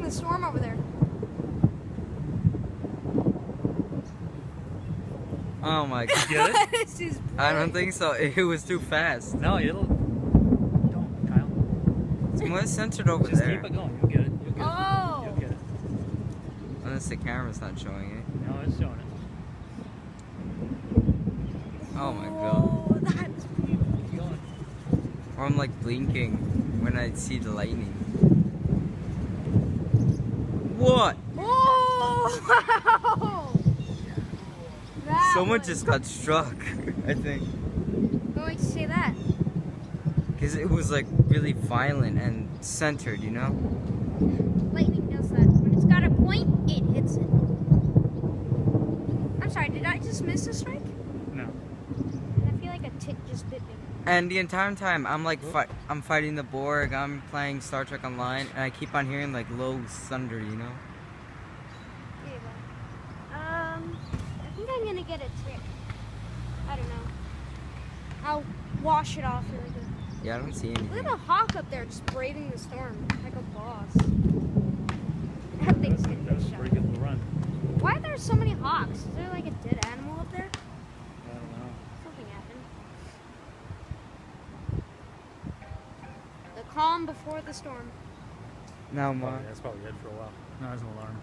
the storm over there. Oh my god. Get it? This is I don't think so. It was too fast. No, it'll. Don't, Kyle. It's more centered over Just there. keep it going. You'll get it. You'll get Oh. it. You'll get it. Unless the camera's not showing it. No, it's showing it. Oh my god. Oh, that's beautiful. Keep going. Or I'm like blinking when I see the lightning. What? Oh, wow. That Someone was- just got struck, I think. What makes you say that? Because it was like really violent and centered, you know? Lightning does that. When it's got a point, it hits it. I'm sorry, did I just miss a strike? No. I feel like a tick just bit me. And the entire time I'm like I'm fighting the Borg, I'm playing Star Trek Online, and I keep on hearing like low thunder, you know? Yeah, but, I think I'm gonna get a tick. I don't know. I'll wash it off really good. Yeah, I don't see Look anything. at the hawk up there just braving the storm like a boss. That thing's gonna That get was a shot. pretty good run. Why are there so many hawks? Is there like a dead animal up there? I don't know. Something happened. The calm before the storm. Now, Probably, Ma. that's probably it for a while. No, there's an alarm.